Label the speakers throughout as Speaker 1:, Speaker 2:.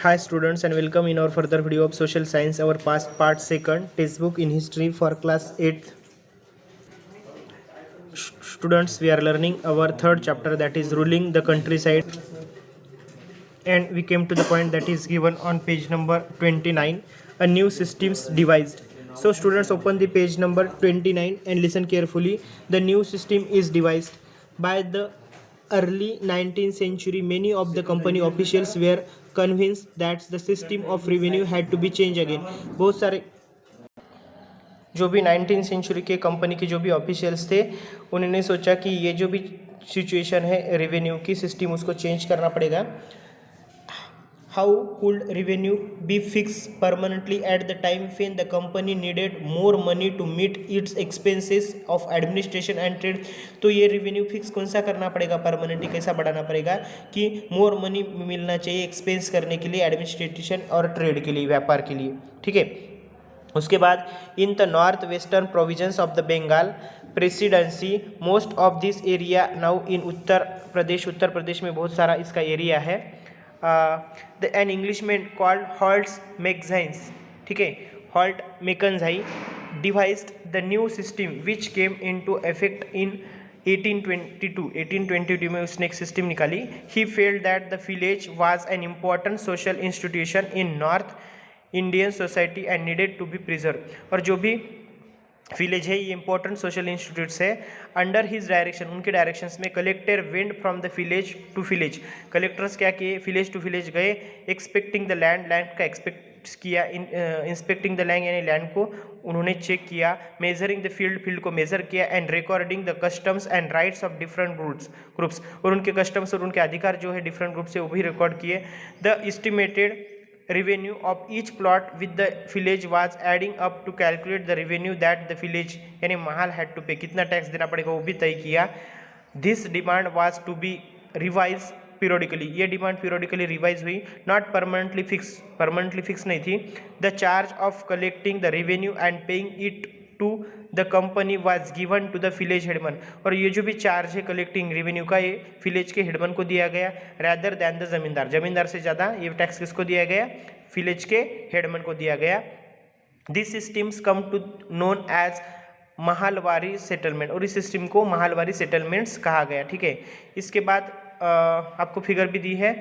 Speaker 1: Hi students and welcome in our further video of social science, our past part second textbook in history for class 8th. Students, we are learning our third chapter, that is ruling the countryside, and we came to the point that is given on page number 29, a new systems devised. So students, open the page number 29 and listen carefully. The new system is devised by the early 19th century. Many of the company officials were convinced that the system of revenue had to be changed again. बहुत सारे जो भी 19th century के company के जो भी officials थे, उन्होंने सोचा कि ये जो भी सिचुएशन है रेवेन्यू की सिस्टम, उसको चेंज करना पड़ेगा. How could revenue be fixed permanently at the time when the company needed more money to meet its expenses of administration and trade? तो ये रेवेन्यू फिक्स कौन सा करना पड़ेगा परमानेंटली, कैसा बढ़ाना पड़ेगा कि मोर मनी मिलना चाहिए एक्सपेंस करने के लिए, एडमिनिस्ट्रेशन और ट्रेड के लिए, व्यापार के लिए. ठीक है. उसके बाद in the north western provinces of the Bengal presidency, most of this area now in Uttar Pradesh में बहुत सारा इसका एरिया है. An Englishman called Holt Mackenzie, ठीक है, Holt Mackenzie devised the new system which came into effect in 1822 में उसने एक सिस्टम निकाली. He felt that the village was an important social institution in north Indian society and needed to be preserve. और जो भी village है ये important social institutes है. अंडर हिज डायरेक्शन, उनके डायरेक्शंस में collector went from the village to village. Collectors क्या किए, विलेज टू विलेज गए. एक्सपेक्टिंग द लैंड का एक्सपेक्ट किया, इंस्पेक्टिंग द लैंड यानी लैंड को उन्होंने चेक किया. मेजरिंग द फील्ड को मेजर किया. And recording the customs and rights of different groups, और उनके कस्टम्स और उनके अधिकार जो है डिफरेंट ग्रुप से वो भी रिकॉर्ड किए. The estimated revenue of each plot with the village was adding up to calculate the revenue that the village यानी महल had to pay, कितना टैक्स देना पड़ेगा वो भी तय किया. This demand was to be revised periodically, ये डिमांड periodically रिवाइज हुई. नॉट परमानेंटली फिक्स नहीं थी. The charge of collecting the revenue and paying it to the company was given to the village headman, और ये जो भी charge है collecting revenue का ये विलेज के हेडमैन को दिया गया, रैदर दैन द जमींदार से ज़्यादा ये टैक्स किसको दिया गया, विलेज के हेडमैन को दिया गया. This systems come to known as Mahalwari settlement, और इस सिस्टम को महालवारी सेटलमेंट्स कहा गया. ठीक है. इसके बाद आपको फिगर भी दी है.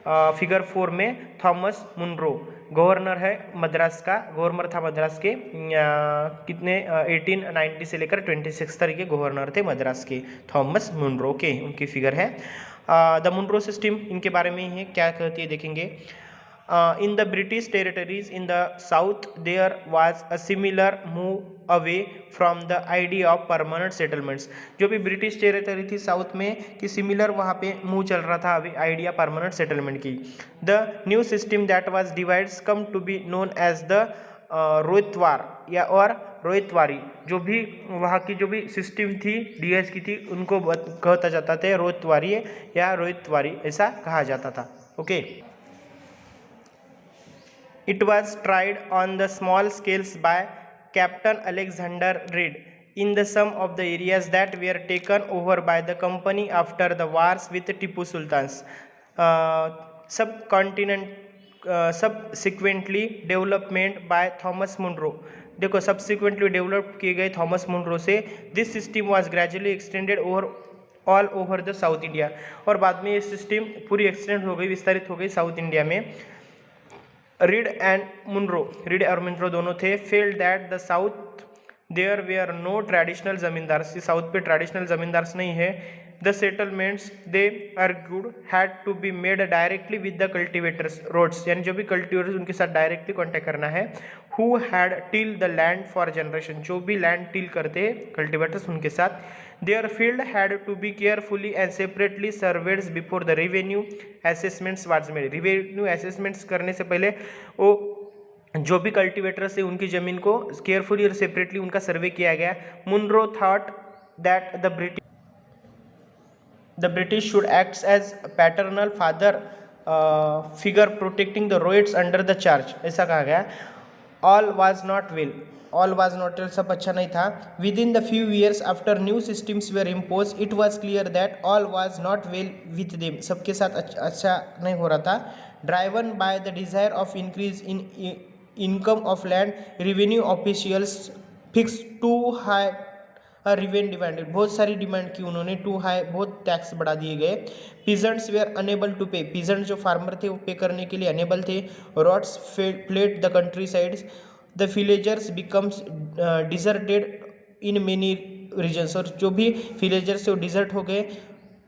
Speaker 1: फिगर 4 में थॉमस मुनरो गवर्नर है मद्रास का, गवर्नर था मद्रास के. कितने 1890 से लेकर 26 तक के गवर्नर थे मद्रास के, थॉमस मुनरो के, उनकी फिगर है. द मुनरो सिस्टम इनके बारे में ही है, क्या कहती है देखेंगे. In the British territories in the south there was a similar move away from the idea of permanent settlements. जो भी ब्रिटिश टेरिटरी थी साउथ में कि सिमिलर वहाँ पे मूव चल रहा था अभी आइडिया परमानेंट सेटलमेंट की. The new system that was devised come to be known as the रोहितवार या और रोहितवारी. जो भी वहाँ की जो भी सिस्टम थी डीएस की थी उनको कहता जाता था रोहितवारी या रोहितवारी, ऐसा कहा जाता था. Okay. It was tried on the small scales by Captain Alexander Reid in the some of the areas that were taken over by the company after the wars with Tipu Sultans. Subsequently development by Thomas Munro. देखो subsequently develop किए गए Thomas Munro से. This system was gradually extended all over the South India, और बाद में ये system पूरी extend हो गई, विस्तारित हो गई साउथ इंडिया में. रीड और मुनरो दोनों थे. Felt that the south there were no traditional zamindars, south पे ट्रेडिशनल जमींदार्स नहीं है. The settlements they argued had to be made directly with the cultivators ryots, यानी जो भी कल्टिवेटर्स उनके साथ डायरेक्टली कॉन्टैक्ट करना है. Who had till the land for generation, जो भी लैंड टिल करते हैं कल्टिवेटर्स उनके साथ. Their field had to be carefully and separately surveyed before the revenue assessments was made. Revenue assessments करने से पहले वो जो भी कल्टिवेटर्स है उनकी ज़मीन को केयरफुली और सेपरेटली उनका सर्वे किया गया. Munro thought that the British should act as paternal father figure protecting the ryots under the charge, ऐसा कहा गया. ऑल वाज नॉट वेल, सब अच्छा नहीं था. Within the few years after new systems were imposed it was clear that all was not well with them, सबके साथ अच्छा नहीं हो रहा था. Driven by the desire of increase in income of land revenue officials fix to high revenue demanded, बहुत सारी demand की उन्होंने, टू हाई, बहुत टैक्स बढ़ा दिए गए। Peasants were unable to pay, peasant जो फार्मर थे वो पे करने के लिए अनेबल थे। Ryots fled the country sides, the villagers becomes deserted in many regions, और जो भी विलेजर्स थे वो डिजर्ट हो गए।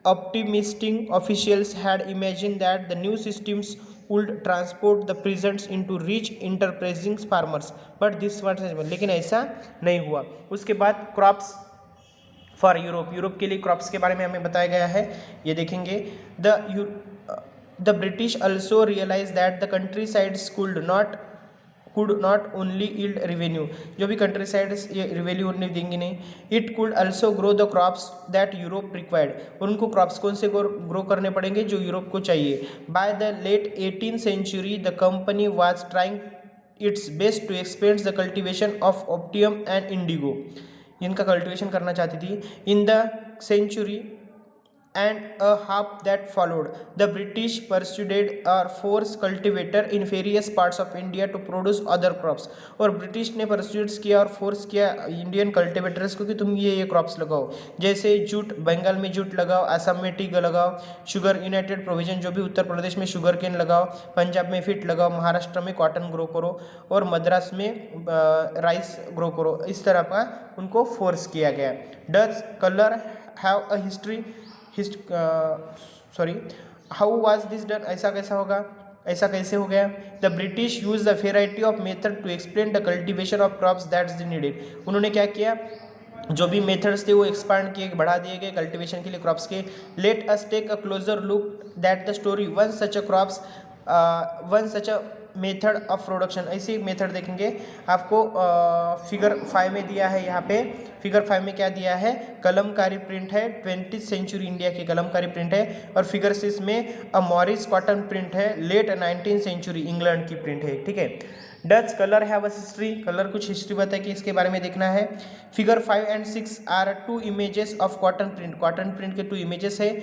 Speaker 1: Optimistic officials had imagine that the new systems would transport the peasants into rich enterprising farmers, but this was, लेकिन ऐसा नहीं हुआ। उसके बाद क्रॉप्स फॉर यूरोप, यूरोप के लिए क्रॉप्स के बारे में हमें बताया गया है, ये देखेंगे। The British also realise that the country sides could not only yield revenue, जो भी कंट्री साइड्स ये रेवेन्यू उन्हें देंगे नहीं, it could also grow the crops that Europe required, और उनको क्रॉप्स कौन से ग्रो करने पड़ेंगे जो यूरोप को चाहिए। By the late 18th century the company was trying its best to expand the cultivation of opium and indigo, इनका कल्टिवेशन करना चाहती थी। In the century and a half that followed, the British pursued a force cultivator in various parts of India to produce other crops, और British ने pursuits किया और force किया Indian cultivators को कि तुम ये क्रॉप्स लगाओ, जैसे जूट, बंगाल में जूट लगाओ, असम में टी लगाओ, शुगर, यूनाइटेड प्रोविजन जो भी उत्तर प्रदेश में शुगर केन लगाओ, पंजाब में फिट लगाओ, महाराष्ट्र में कॉटन ग्रो करो, और मद्रास में राइस ग्रो करो, इस तरह का उनको फोर्स किया गया। Dutch colour have a history, how was this done, ऐसा कैसा होगा, ऐसा कैसे हो गया। The British use the variety of method to explain the cultivation of crops that's needed, उन्होंने क्या किया, जो भी मेथड्स थे वो एक्सपांड किए, बढ़ा दिए गए कल्टिवेशन के लिए क्रॉप्स के। Let us take a closer look that the story one such a crops, one such a method of production, ऐसे एक मेथड देखेंगे आपको। फिगर 5 में दिया है, यहाँ पे फिगर 5 में क्या दिया है, कलमकारी प्रिंट है, 20th century इंडिया की कलमकारी प्रिंट है, और फिगर 6 में अ मॉरिस कॉटन प्रिंट है, लेट 19th century इंग्लैंड की प्रिंट है, ठीक है। Dutch colour have a history, colour कुछ हिस्ट्री बताए कि इसके बारे में देखना है। Figure 5 and 6 are 2 images of cotton print, cotton print के 2 इमेजेस है।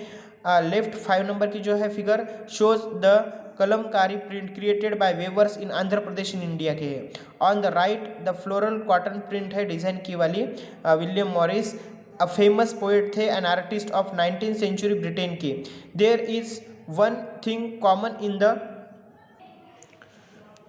Speaker 1: लेफ्ट 5 नंबर की जो है figure shows the kalamkari print created by weavers in Andhra Pradesh in India के है। On the right the floral cotton print है, डिजाइन की वाली, William Morris, a famous poet थे and artist of 19th century Britain के। There is one thing common in the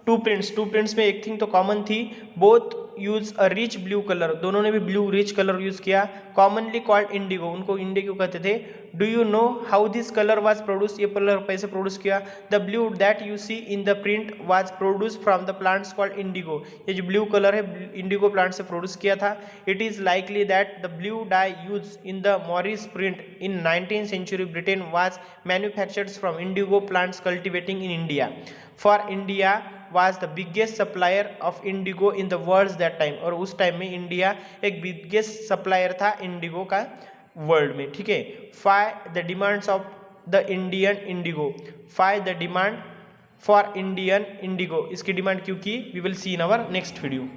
Speaker 1: two prints में एक thing तो कॉमन थी, both use a rich blue colour, दोनों ने भी ब्लू रिच कलर यूज किया। कॉमनली कॉल्ड इंडिगो, उनको इंडिगो कहते थे। Do you know how this colour was produce, ये कलर कैसे प्रोड्यूस किया। The blue that you see in the print was produce from the plants called indigo, ये जो blue colour है indigo plant से प्रोड्यूस किया था। It is likely that the blue dye use in the Morris print in 19th century Britain was manufactured from indigo plants cultivating in India. For India was the biggest supplier of indigo in the world that time, और उस time में India एक biggest supplier था indigo का world में, ठीक है। Five the demands of the Indian indigo, five the demand for Indian indigo, इसकी डिमांड क्यों की, we will see in our next video.